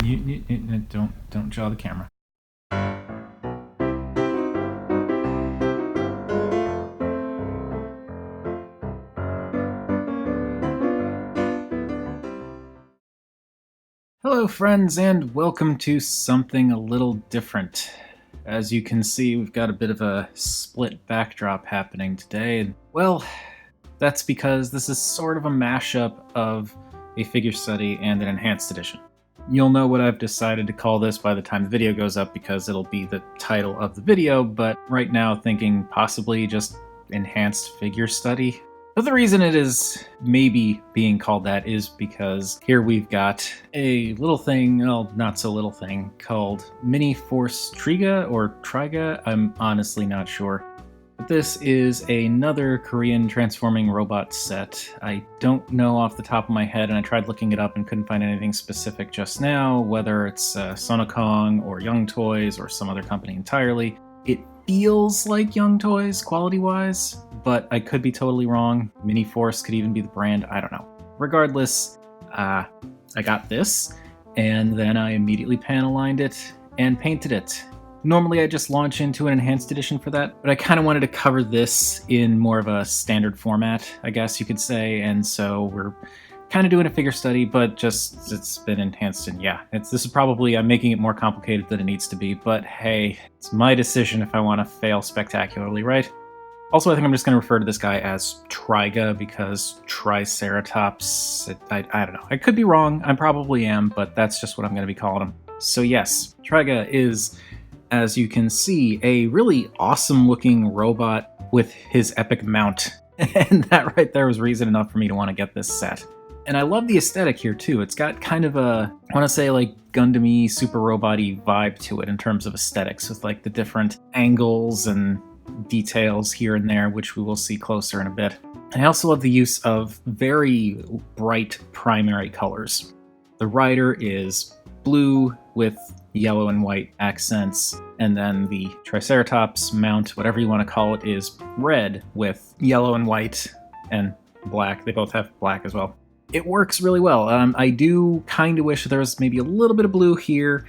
Don't jaw the camera. Hello friends, and welcome to something a little different. As you can see, we've got a bit of a split backdrop happening today, and well, that's because this is sort of a mashup of a figure study and an enhanced edition. You'll know what I've decided to call this by the time the video goes up because it'll be the title of the video, but right now thinking possibly just enhanced figure study. But the reason it is maybe being called that is because here we've got a little thing, well, not so little thing, called Mini Force Triga or Triga. I'm honestly not sure. But this is another Korean transforming robot set. I don't know off the top of my head, and I tried looking it up and couldn't find anything specific just now, whether it's Sonokong or Young Toys or some other company entirely. It feels like Young Toys quality-wise, but I could be totally wrong. Mini Force could even be the brand, I don't know. Regardless, I got this, and then I immediately panel lined it and painted it. Normally I just launch into an enhanced edition for that, but I kind of wanted to cover this in more of a standard format, I guess you could say, and so we're kind of doing a figure study, but just it's been enhanced, and yeah, this is probably, I'm making it more complicated than it needs to be, but hey, it's my decision if I want to fail spectacularly, right? Also, I think I'm just going to refer to this guy as Triga because Triceratops, I don't know. I could be wrong, I probably am, but that's just what I'm going to be calling him. So yes, Triga is, as you can see, a really awesome looking robot with his epic mount. And that right there was reason enough for me to want to get this set. And I love the aesthetic here too. It's got kind of a, I want to say like Gundam-y, super robot-y vibe to it in terms of aesthetics with like the different angles and details here and there, which we will see closer in a bit. And I also love the use of very bright primary colors. The rider is blue with yellow and white accents, and then the Triceratops Mount, whatever you want to call it, is red with yellow and white and black. They both have black as well. It works really well. I do kind of wish there was maybe a little bit of blue here,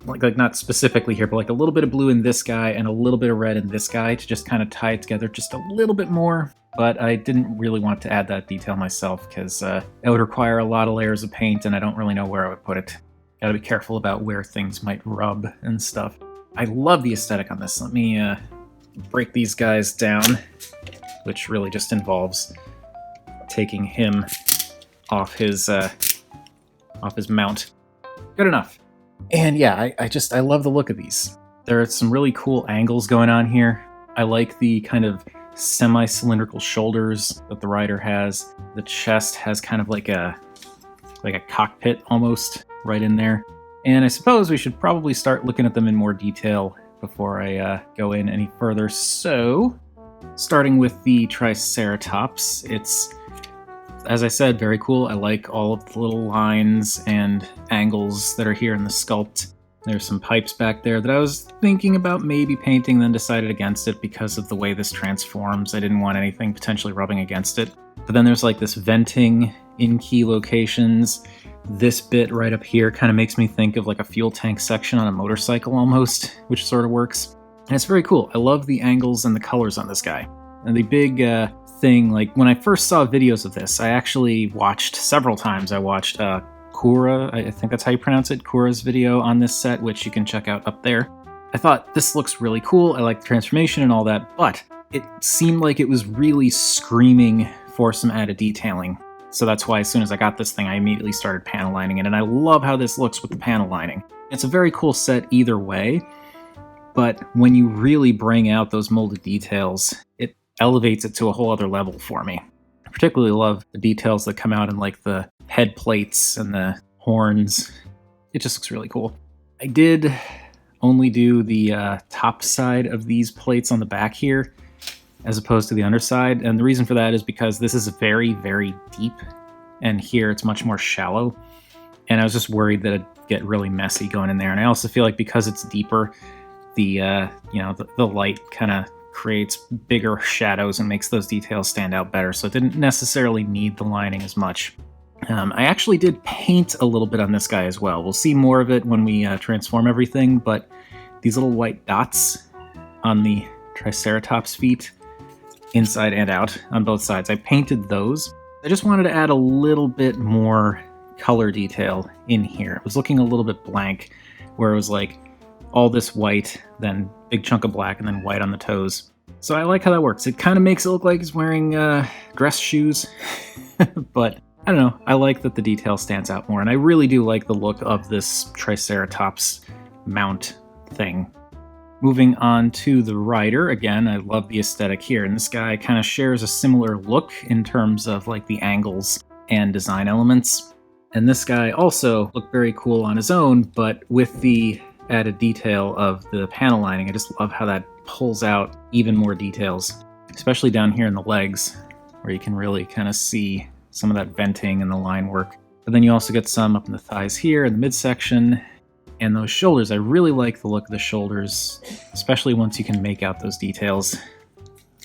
like not specifically here, but like a little bit of blue in this guy and a little bit of red in this guy to just kind of tie it together just a little bit more. But I didn't really want to add that detail myself because it would require a lot of layers of paint and I don't really know where I would put it. Gotta be careful about where things might rub and stuff. I love the aesthetic on this. Let me break these guys down, which really just involves taking him off his mount. Good enough. And yeah, I love the look of these. There are some really cool angles going on here. I like the kind of semi-cylindrical shoulders that the rider has. The chest has kind of like a cockpit almost right in there. And I suppose we should probably start looking at them in more detail before I go in any further. So, starting with the Triceratops, it's, as I said, very cool. I like all of the little lines and angles that are here in the sculpt. There's some pipes back there that I was thinking about maybe painting, then decided against it because of the way this transforms. I didn't want anything potentially rubbing against it. But then there's like this venting in key locations. This bit right up here kind of makes me think of like a fuel tank section on a motorcycle almost, which sort of works. And it's very cool. I love the angles and the colors on this guy. And the big thing, like when I first saw videos of this, I actually watched several times. I watched Kura, I think that's how you pronounce it, Kura's video on this set, which you can check out up there. I thought this looks really cool. I like the transformation and all that, but it seemed like it was really screaming for some added detailing. So that's why as soon as I got this thing, I immediately started panel lining it, and I love how this looks with the panel lining. It's a very cool set either way, but when you really bring out those molded details, it elevates it to a whole other level for me. I particularly love the details that come out in like the head plates and the horns. It just looks really cool. I did only do the top side of these plates on the back here, as opposed to the underside. And the reason for that is because this is very, very deep, and here it's much more shallow. And I was just worried that it'd get really messy going in there. And I also feel like because it's deeper, the light kind of creates bigger shadows and makes those details stand out better. So it didn't necessarily need the lining as much. I actually did paint a little bit on this guy as well. We'll see more of it when we transform everything, but these little white dots on the Triceratops feet, inside and out, on both sides, I painted those. I just wanted to add a little bit more color detail in here. It was looking a little bit blank, where it was like all this white, then big chunk of black, and then white on the toes. So I like how that works. It kind of makes it look like he's wearing dress shoes, but I don't know. I like that the detail stands out more, and I really do like the look of this Triceratops Mount thing. Moving on to the rider, again, I love the aesthetic here, and this guy kind of shares a similar look in terms of like the angles and design elements. And this guy also looked very cool on his own, but with the added detail of the panel lining, I just love how that pulls out even more details, especially down here in the legs, where you can really kind of see some of that venting and the line work. But then you also get some up in the thighs here in the midsection, and those shoulders. I really like the look of the shoulders, especially once you can make out those details.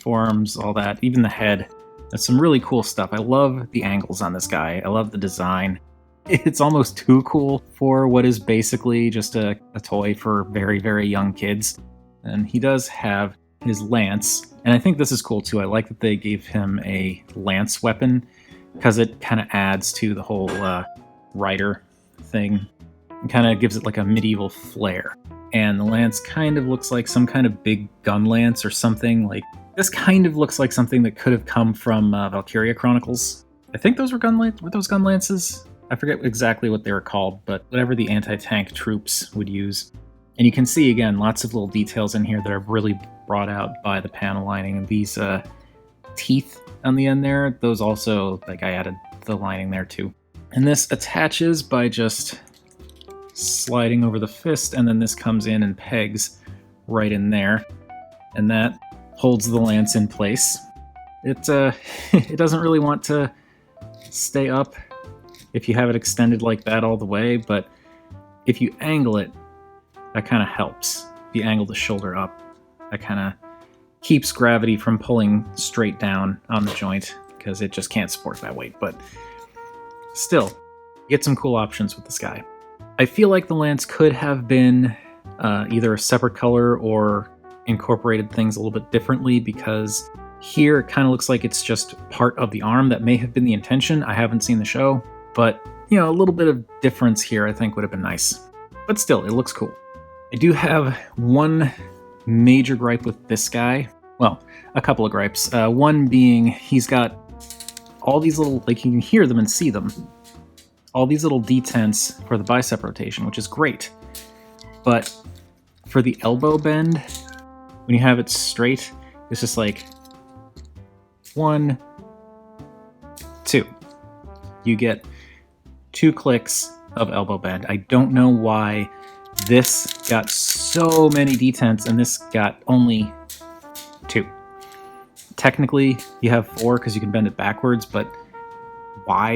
Forearms, all that, even the head. That's some really cool stuff. I love the angles on this guy. I love the design. It's almost too cool for what is basically just a toy for very, very young kids. And he does have his lance, and I think this is cool too. I like that they gave him a lance weapon, because it kind of adds to the whole rider thing. It kind of gives it like a medieval flair. And the lance kind of looks like some kind of big gun lance or something. Like, this kind of looks like something that could have come from Valkyria Chronicles. I think those were were those gun lances? I forget exactly what they were called, but whatever the anti-tank troops would use. And you can see, again, lots of little details in here that are really brought out by the panel lining. And these teeth on the end there, those also, like, I added the lining there too. And this attaches by just sliding over the fist, and then this comes in and pegs right in there, and that holds the lance in place. It doesn't really want to stay up if you have it extended like that all the way, but if you angle it, that kind of helps. If you angle the shoulder up, that kind of keeps gravity from pulling straight down on the joint, because it just can't support that weight. But still, get some cool options with this guy. I feel like the lance could have been either a separate color or incorporated things a little bit differently, because here it kind of looks like it's just part of the arm. That may have been the intention. I haven't seen the show, but you know, a little bit of difference here I think would have been nice. But still, it looks cool. I do have one major gripe with this guy. Well, a couple of gripes. One being he's got all these little, like, you can hear them and see them, all these little detents for the bicep rotation, which is great. But for the elbow bend, when you have it straight, it's just like 1, 2. You get 2 clicks of elbow bend. I don't know why this got so many detents and this got only 2. Technically, you have 4 because you can bend it backwards, but why?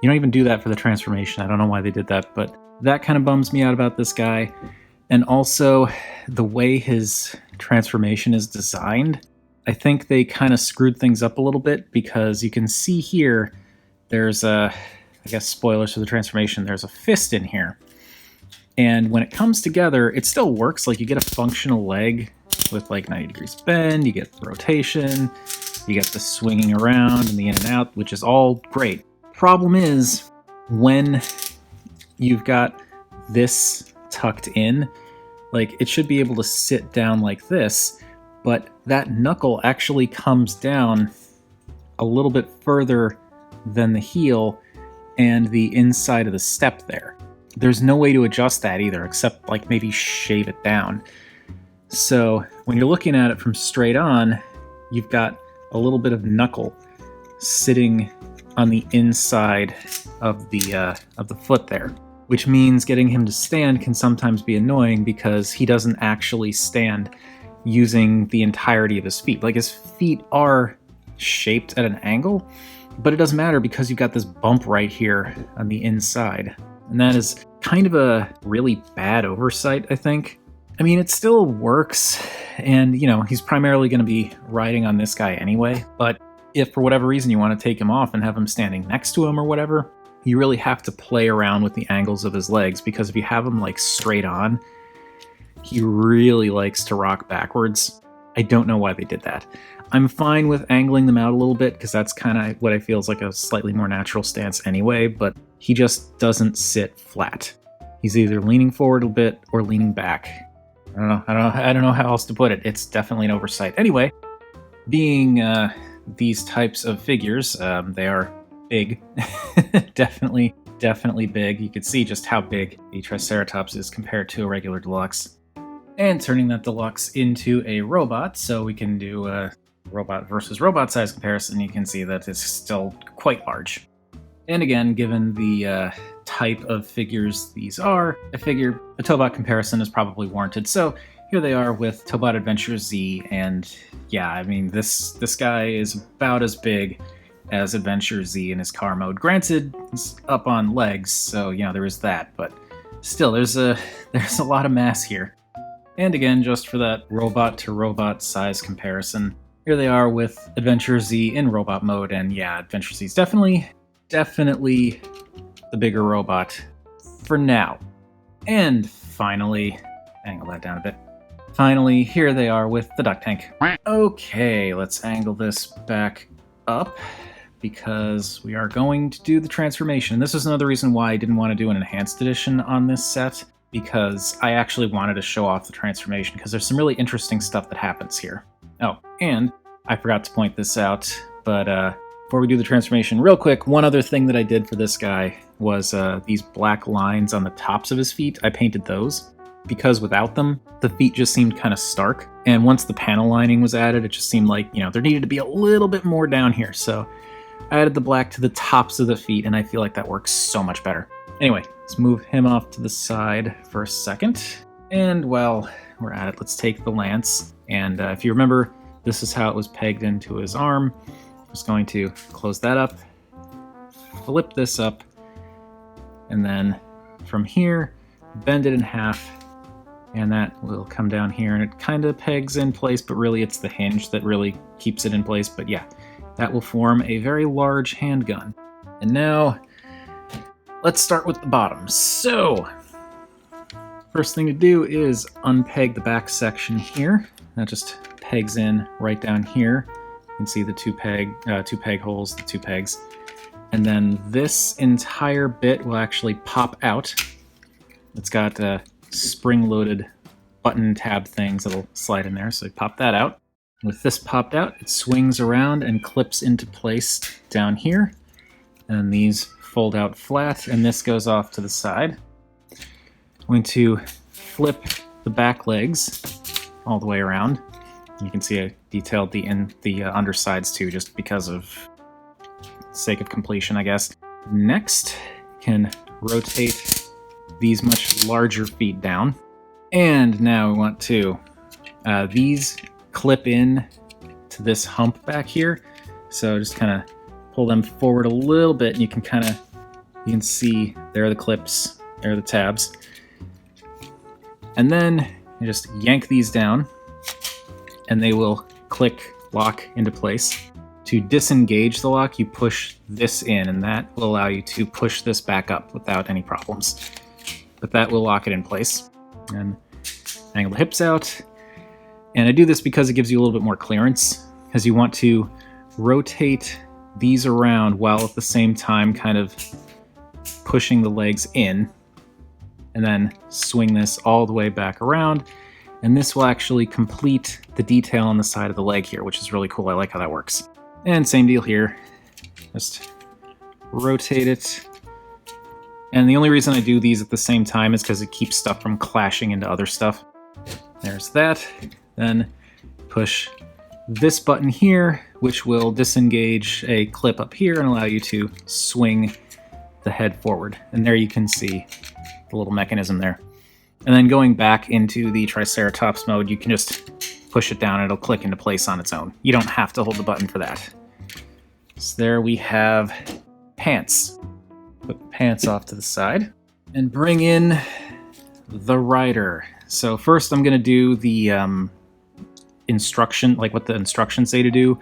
You don't even do that for the transformation. I don't know why they did that, but that kind of bums me out about this guy. And also, the way his transformation is designed, I think they kind of screwed things up a little bit, because you can see here, there's a, I guess spoilers for the transformation, there's a fist in here. And when it comes together, it still works. Like, you get a functional leg with like 90 degrees bend, you get the rotation, you get the swinging around and the in and out, which is all great. Problem is, when you've got this tucked in, like, it should be able to sit down like this, but that knuckle actually comes down a little bit further than the heel and the inside of the step there. There's no way to adjust that either, except like maybe shave it down. So when you're looking at it from straight on, you've got a little bit of knuckle sitting on the inside of the foot there, which means getting him to stand can sometimes be annoying, because he doesn't actually stand using the entirety of his feet. Like, his feet are shaped at an angle, but it doesn't matter because you've got this bump right here on the inside. And that is kind of a really bad oversight, I think. I mean, it still works, and, you know, he's primarily going to be riding on this guy anyway, but if for whatever reason you want to take him off and have him standing next to him or whatever, you really have to play around with the angles of his legs, because if you have him like straight on, he really likes to rock backwards. I don't know why they did that. I'm fine with angling them out a little bit, because that's kind of what I feel is like a slightly more natural stance anyway, but he just doesn't sit flat. He's either leaning forward a bit or leaning back. I don't know how else to put it. It's definitely an oversight. Anyway, being these types of figures, they are big. definitely big. You can see just how big the Triceratops is compared to a regular deluxe. And turning that deluxe into a robot, so we can do a robot versus robot size comparison, you can see that it's still quite large. And again, given the type of figures these are, I figure a Tobot comparison is probably warranted. So here they are with Tobot Adventure Z, and yeah, I mean, this guy is about as big as Adventure Z in his car mode. Granted, it's up on legs, so you know there is that, but still, there's a lot of mass here. And again, just for that robot to robot size comparison, here they are with Adventure Z in robot mode, and yeah, Adventure Z is definitely the bigger robot for now. And finally, angle that down a bit. Finally, here they are with the duck tank. Okay, let's angle this back up, because we are going to do the transformation. This is another reason why I didn't want to do an enhanced edition on this set, because I actually wanted to show off the transformation, because there's some really interesting stuff that happens here. Oh, and I forgot to point this out, but before we do the transformation, real quick, one other thing that I did for this guy was these black lines on the tops of his feet. I painted those, because without them, the feet just seemed kind of stark. And once the panel lining was added, it just seemed like, you know, there needed to be a little bit more down here. So I added the black to the tops of the feet, and I feel like that works so much better. Anyway, let's move him off to the side for a second. And while we're at it, let's take the lance. And if you remember, this is how it was pegged into his arm. I'm just going to close that up, flip this up, and then from here, bend it in half, and that will come down here, and it kind of pegs in place, but really it's the hinge that really keeps it in place. But yeah, that will form a very large handgun. And now, let's start with the bottom. So, first thing to do is unpeg the back section here. That just pegs in right down here. You can see the two peg holes, the two pegs. And then this entire bit will actually pop out. It's got spring-loaded button tab things that'll slide in there, so you pop that out. With this popped out, it swings around and clips into place down here. And these fold out flat, and this goes off to the side. I'm going to flip the back legs all the way around. You can see I detailed the undersides too, just because of sake of completion, I guess. Next, you can rotate these much larger feet down. And now we want to, these clip in to this hump back here. So just kind of pull them forward a little bit, and you can see there are the clips, there are the tabs. And then you just yank these down, and they will click, lock into place. To disengage the lock, you push this in, and that will allow you to push this back up without any problems. But that will lock it in place. And angle the hips out. And I do this because it gives you a little bit more clearance, because you want to rotate these around while at the same time kind of pushing the legs in, and then swing this all the way back around. And this will actually complete the detail on the side of the leg here, which is really cool. I like how that works. And same deal here. Just rotate it. And the only reason I do these at the same time is because it keeps stuff from clashing into other stuff. There's that. Then push this button here, which will disengage a clip up here and allow you to swing the head forward. And there you can see the little mechanism there. And then going back into the Triceratops mode, you can just push it down and it'll click into place on its own. You don't have to hold the button for that. So there we have pants. Put the pants off to the side and bring in the rider. So first I'm going to do the instruction, like what the instructions say to do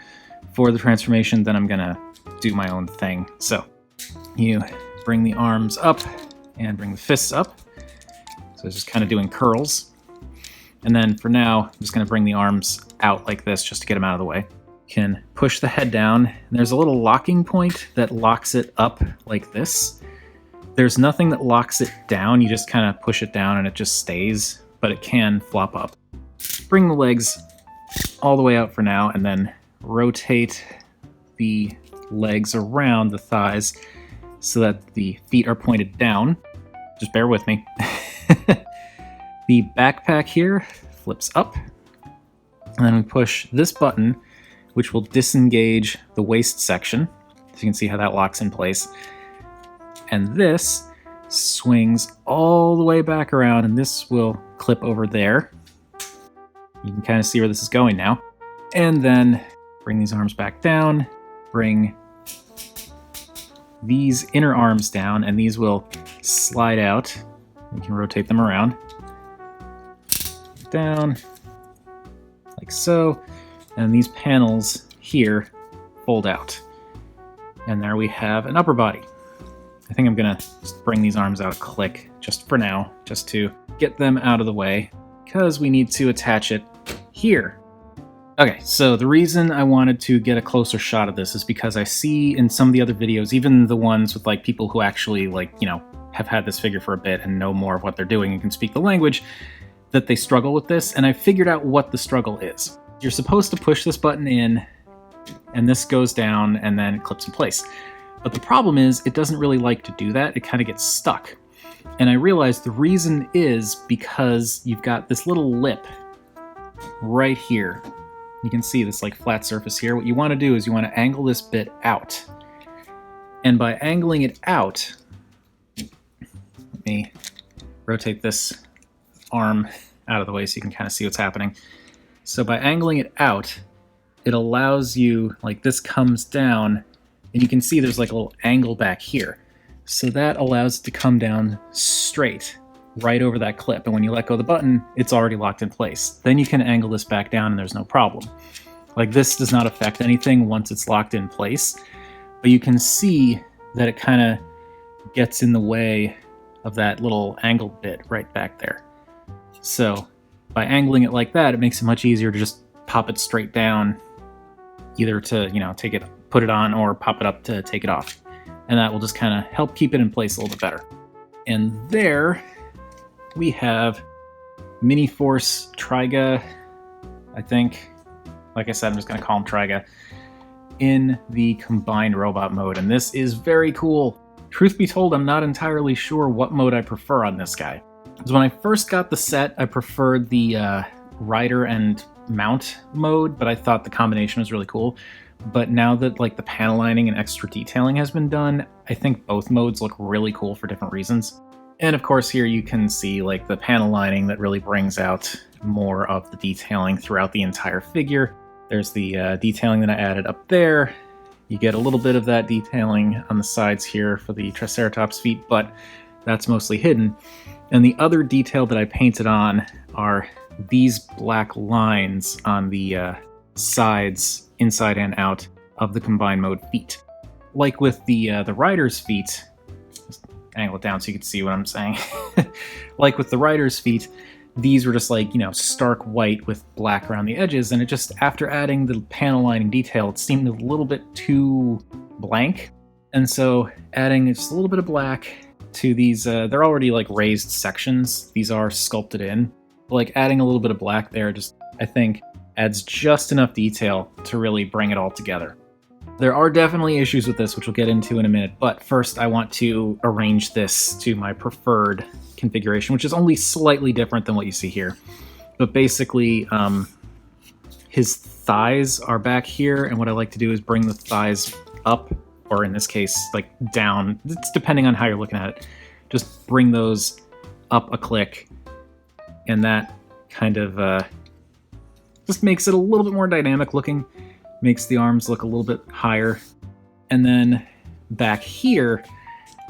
for the transformation. Then I'm going to do my own thing. So you bring the arms up and bring the fists up. So it's just kind of doing curls. And then for now, I'm just going to bring the arms out like this just to get them out of the way. Can push the head down. And there's a little locking point that locks it up like this. There's nothing that locks it down. You just kind of push it down and it just stays, but it can flop up. Bring the legs all the way out for now, and then rotate the legs around the thighs so that the feet are pointed down. Just bear with me. The backpack here flips up, and then we push this button, which will disengage the waist section. So you can see how that locks in place. And this swings all the way back around, and this will clip over there. You can kind of see where this is going now. And then bring these arms back down, bring these inner arms down, and these will slide out. You can rotate them around. Down, like so. And these panels here fold out. And there we have an upper body. I think I'm gonna just bring these arms out a click just for now, just to get them out of the way, because we need to attach it here. Okay, so the reason I wanted to get a closer shot of this is because I see in some of the other videos, even the ones with like people who actually have had this figure for a bit and know more of what they're doing and can speak the language, that they struggle with this, and I figured out what the struggle is. You're supposed to push this button in, and this goes down, and then it clips in place. But the problem is, it doesn't really like to do that. It kind of gets stuck. And I realized the reason is because you've got this little lip right here. You can see this like flat surface here. What you want to do is you want to angle this bit out. And by angling it out, let me rotate this arm out of the way so you can kind of see what's happening. So by angling it out, it allows you, like this comes down, and you can see there's like a little angle back here. So that allows it to come down straight, right over that clip. And when you let go of the button, it's already locked in place. Then you can angle this back down and there's no problem. Like this does not affect anything once it's locked in place, but you can see that it kind of gets in the way of that little angled bit right back there. So by angling it like that, it makes it much easier to just pop it straight down, either to, take it, put it on, or pop it up to take it off. And that will just kind of help keep it in place a little bit better. And there we have Mini Force Triga, I think. Like I said, I'm just going to call him Triga, in the combined robot mode. And this is very cool. Truth be told, I'm not entirely sure what mode I prefer on this guy. Because when I first got the set, I preferred the rider and mount mode, but I thought the combination was really cool. But now that like the panel lining and extra detailing has been done, I think both modes look really cool for different reasons. And of course here you can see like the panel lining that really brings out more of the detailing throughout the entire figure. There's the detailing that I added up there. You get a little bit of that detailing on the sides here for the Triceratops feet, but that's mostly hidden. And the other detail that I painted on are these black lines on the sides, inside and out, of the combined mode feet. Like with the rider's feet, just angle it down so you can see what I'm saying. Like with the rider's feet, these were just like, stark white with black around the edges, and it just, after adding the panel lining detail, it seemed a little bit too blank. And so adding just a little bit of black to these, they're already like raised sections. These are sculpted in. But like adding a little bit of black there just, I think, adds just enough detail to really bring it all together. There are definitely issues with this, which we'll get into in a minute, but first I want to arrange this to my preferred configuration, which is only slightly different than what you see here. But basically, his thighs are back here, and what I like to do is bring the thighs up, or in this case, like down. It's depending on how you're looking at it. Just bring those up a click, and that kind of just makes it a little bit more dynamic looking, makes the arms look a little bit higher. And then back here,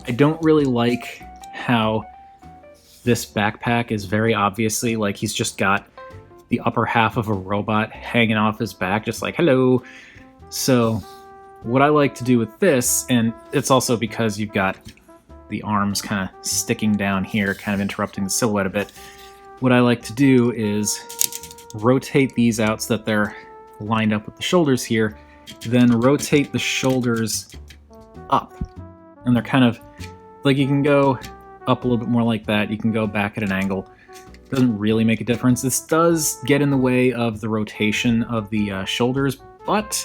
I don't really like how this backpack is very obviously like he's just got the upper half of a robot hanging off his back, just like, hello. So what I like to do with this, and it's also because you've got the arms kind of sticking down here, kind of interrupting the silhouette a bit. What I like to do is rotate these out so that they're lined up with the shoulders here, then rotate the shoulders up. And they're kind of, like, you can go up a little bit more like that, you can go back at an angle. Doesn't really make a difference. This does get in the way of the rotation of the shoulders, but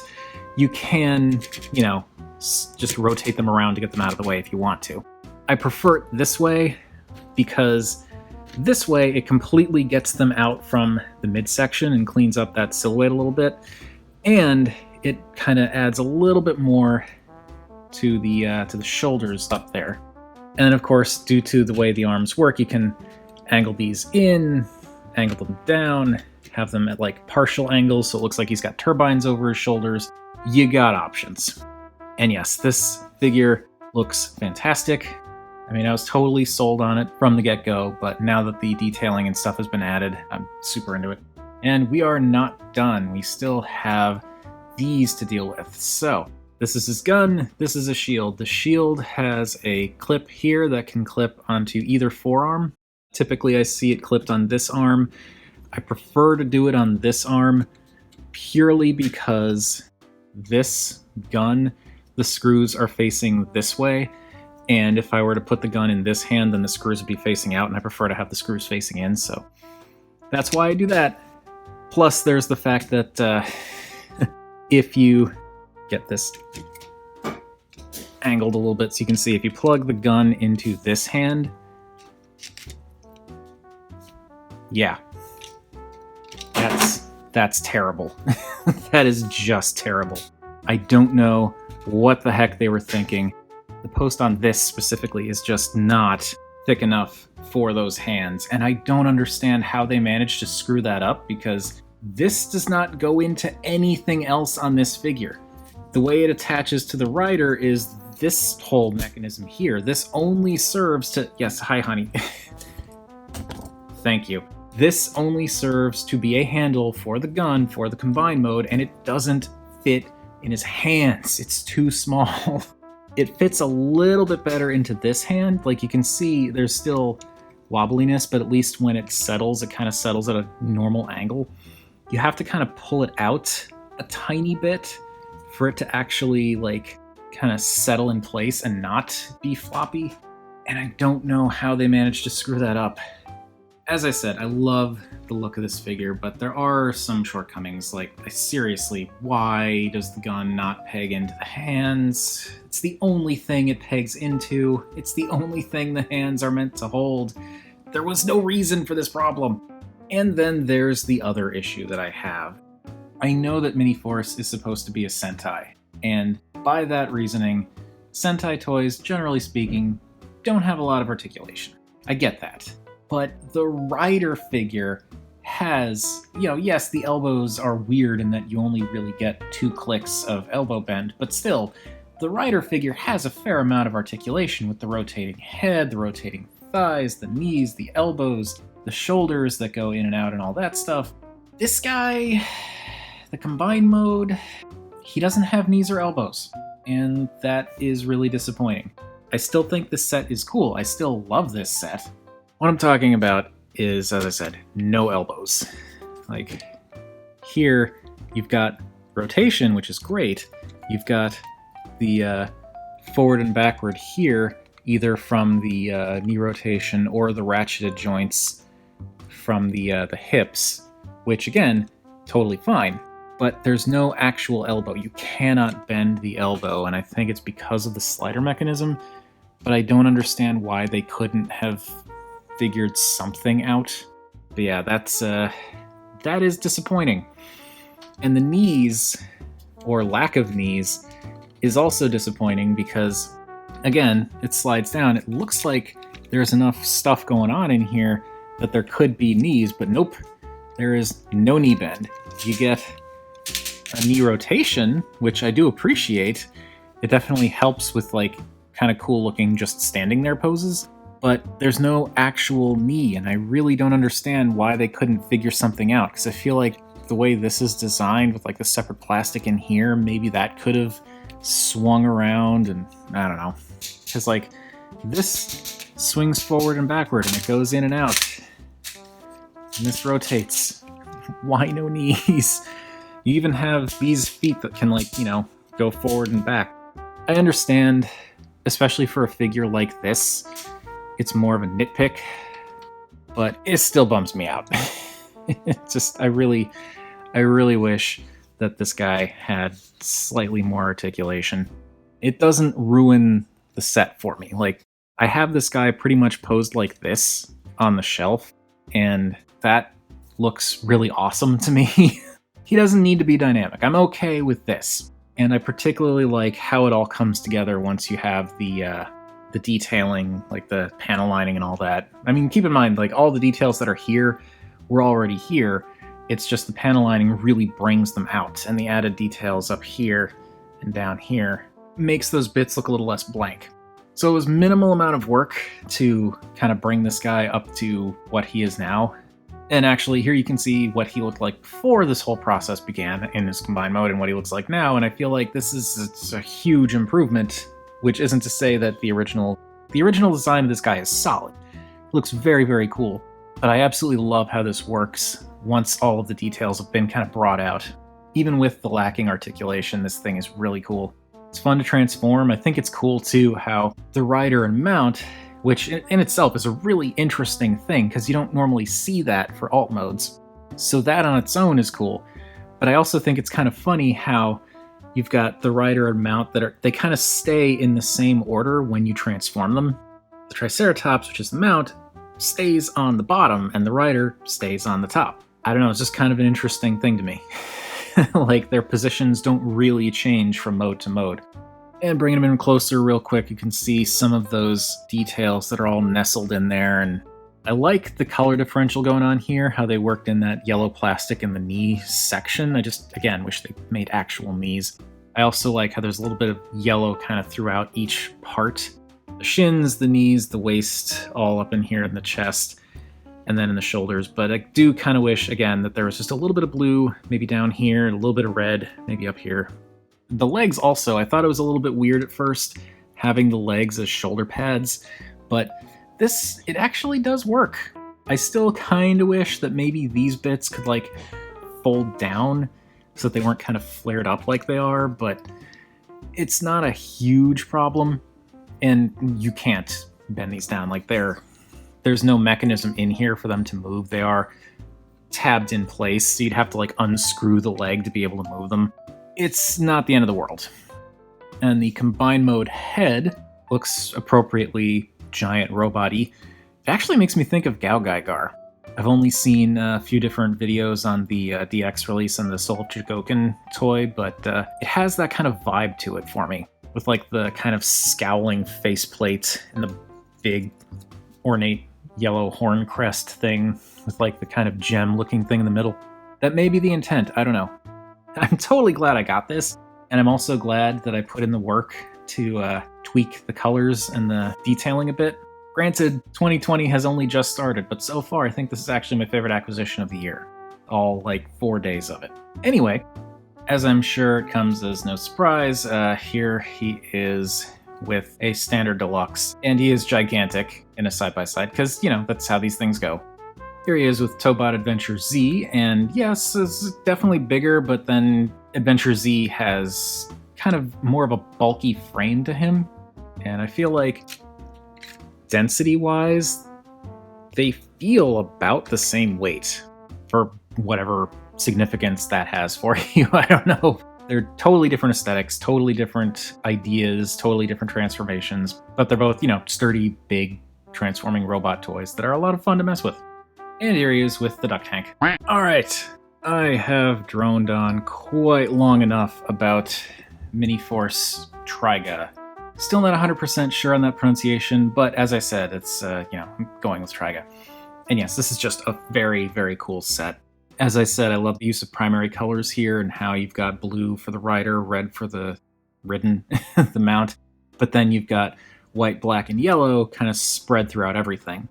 you can, you know, just rotate them around to get them out of the way if you want to. I prefer it this way because this way it completely gets them out from the midsection and cleans up that silhouette a little bit, and it kind of adds a little bit more to the shoulders up there. And then, of course, due to the way the arms work, you can angle these in, angle them down, have them at like partial angles so it looks like he's got turbines over his shoulders. You got options. And yes, this figure looks fantastic. I mean, I was totally sold on it from the get-go, but now that the detailing and stuff has been added, I'm super into it. And we are not done. We still have these to deal with. So, this is his gun, this is a shield. The shield has a clip here that can clip onto either forearm. Typically I see it clipped on this arm. I prefer to do it on this arm purely because this gun, the screws are facing this way, and if I were to put the gun in this hand, then the screws would be facing out, and I prefer to have the screws facing in, so that's why I do that. Plus, there's the fact that if you get this angled a little bit so you can see, if you plug the gun into this hand, yeah, that's terrible. That is just terrible. I don't know what the heck they were thinking. The post on this specifically is just not thick enough for those hands, and I don't understand how they managed to screw that up, because this does not go into anything else on this figure. The way it attaches to the rider is this whole mechanism here. This only serves to... Yes, hi honey. Thank you. This only serves to be a handle for the gun for the combined mode, and it doesn't fit in his hands. It's too small. It fits a little bit better into this hand. Like, you can see there's still wobbliness, but at least when it settles, it kind of settles at a normal angle. You have to kind of pull it out a tiny bit for it to actually, like, kind of settle in place and not be floppy. And I don't know how they managed to screw that up. As I said, I love the look of this figure, but there are some shortcomings. Like, seriously, why does the gun not peg into the hands? It's the only thing it pegs into. It's the only thing the hands are meant to hold. There was no reason for this problem. And then there's the other issue that I have. I know that Mini-Force is supposed to be a Sentai, and by that reasoning, Sentai toys, generally speaking, don't have a lot of articulation. I get that. But the rider figure has, you know, yes, the elbows are weird in that you only really get 2 clicks of elbow bend, but still, the rider figure has a fair amount of articulation with the rotating head, the rotating thighs, the knees, the elbows, the shoulders that go in and out and all that stuff. This guy, the combined mode, he doesn't have knees or elbows, and that is really disappointing. I still think this set is cool. I still love this set. What I'm talking about is, as I said, no elbows. Like, here, you've got rotation, which is great. You've got the forward and backward here, either from the knee rotation or the ratcheted joints from the hips, which, again, totally fine. But there's no actual elbow. You cannot bend the elbow, and I think it's because of the slider mechanism, but I don't understand why they couldn't have figured something out. But yeah, that is disappointing. And the knees, or lack of knees, is also disappointing because, again, it slides down. It looks like there's enough stuff going on in here that there could be knees, but nope, there is no knee bend. You get a knee rotation, which I do appreciate. It definitely helps with, like, kind of cool looking just standing there poses. But there's no actual knee, and I really don't understand why they couldn't figure something out, because I feel like the way this is designed with, like, the separate plastic in here, maybe that could have swung around, and I don't know. Because, like, This swings forward and backward, and it goes in and out. And this rotates. Why no knees? You even have these feet that can, like, go forward and back. I understand, especially for a figure like this, it's more of a nitpick, but it still bums me out. It's just, I really wish that this guy had slightly more articulation. It doesn't ruin the set for me. Like, I have this guy pretty much posed like this on the shelf, and that looks really awesome to me. He doesn't need to be dynamic. I'm okay with this. And I particularly like how it all comes together once you have the detailing, like the panel lining and all that. I mean, keep in mind, like, all the details that are here were already here. It's just the panel lining really brings them out, and the added details up here and down here makes those bits look a little less blank. So it was minimal amount of work to kind of bring this guy up to what he is now. And actually, here you can see what he looked like before this whole process began in his combined mode and what he looks like now, and I feel like this is a huge improvement, which isn't to say that the original design of this guy is solid. It looks very, very cool, but I absolutely love how this works once all of the details have been kind of brought out. Even with the lacking articulation, this thing is really cool. It's fun to transform. I think it's cool, too, how the rider and mount, which in itself is a really interesting thing, because you don't normally see that for alt modes. So that on its own is cool. But I also think it's kind of funny how you've got the rider and mount that they kind of stay in the same order when you transform them. The Triceratops, which is the mount, stays on the bottom, and the rider stays on the top. I don't know, it's just kind of an interesting thing to me. Like, their positions don't really change from mode to mode. And bringing them in closer real quick, you can see some of those details that are all nestled in there. And I like the color differential going on here, how they worked in that yellow plastic in the knee section. I just, again, wish they made actual knees. I also like how there's a little bit of yellow kind of throughout each part. The shins, the knees, the waist, all up in here in the chest, and then in the shoulders. But I do kind of wish, again, that there was just a little bit of blue, maybe down here, and a little bit of red, maybe up here. The legs also, I thought it was a little bit weird at first, having the legs as shoulder pads, but it actually does work. I still kind of wish that maybe these bits could, like, fold down so that they weren't kind of flared up like they are, but it's not a huge problem, and you can't bend these down. Like, there's no mechanism in here for them to move. They are tabbed in place, so you'd have to, like, unscrew the leg to be able to move them. It's not the end of the world. And the combined mode head looks appropriately giant robot-y. It actually makes me think of Gao-Gaigar. I've only seen a few different videos on the DX release and the Soul Chigoken toy, but it has that kind of vibe to it for me, with, like, the kind of scowling faceplate and the big ornate yellow horn crest thing with, like, the kind of gem-looking thing in the middle. That may be the intent, I don't know. I'm totally glad I got this, and I'm also glad that I put in the work to tweak the colors and the detailing a bit. Granted, 2020 has only just started, but so far I think this is actually my favorite acquisition of the year. All, like, 4 days of it. Anyway, as I'm sure it comes as no surprise, here he is with a standard deluxe, and he is gigantic in a side-by-side, because, that's how these things go. Here he is with Tobot Adventure Z, and yes, it's definitely bigger, but then Adventure Z has kind of more of a bulky frame to him, and I feel like density-wise, they feel about the same weight, for whatever significance that has for you. I don't know. They're totally different aesthetics, totally different ideas, totally different transformations, but they're both, sturdy, big, transforming robot toys that are a lot of fun to mess with. And here he is with the duck tank. Alright, I have droned on quite long enough about Mini-Force Triga. Still not 100% sure on that pronunciation, but as I said, it's, I'm going with Triga. And yes, this is just a very, very cool set. As I said, I love the use of primary colors here and how you've got blue for the rider, red for the ridden, the mount, but then you've got white, black, and yellow kind of spread throughout everything.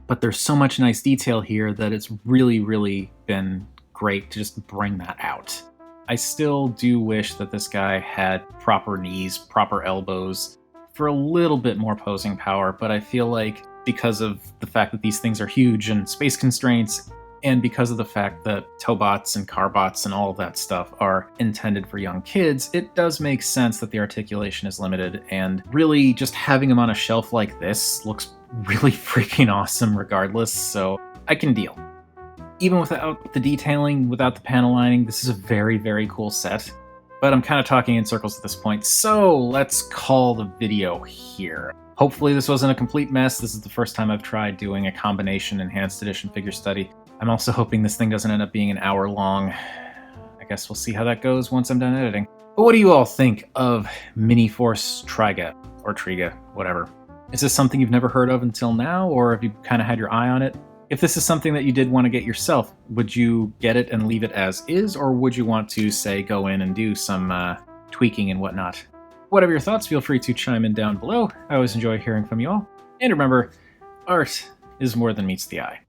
But there's so much nice detail here that it's really, really been great to just bring that out. I still do wish that this guy had proper knees, proper elbows, for a little bit more posing power, but I feel like because of the fact that these things are huge and space constraints, and because of the fact that towbots and carbots and all of that stuff are intended for young kids, it does make sense that the articulation is limited, and really just having them on a shelf like this looks really freaking awesome regardless, so I can deal. Even without the detailing, without the panel lining, this is a very, very cool set. But I'm kind of talking in circles at this point, so let's call the video here. Hopefully this wasn't a complete mess. This is the first time I've tried doing a combination enhanced edition figure study. I'm also hoping this thing doesn't end up being an hour long. I guess we'll see how that goes once I'm done editing. But what do you all think of Mini Force Triga, or Triga, whatever? Is this something you've never heard of until now, or have you kind of had your eye on it? If this is something that you did want to get yourself, would you get it and leave it as is, or would you want to, say, go in and do some tweaking and whatnot? Whatever your thoughts, feel free to chime in down below. I always enjoy hearing from you all. And remember, art is more than meets the eye.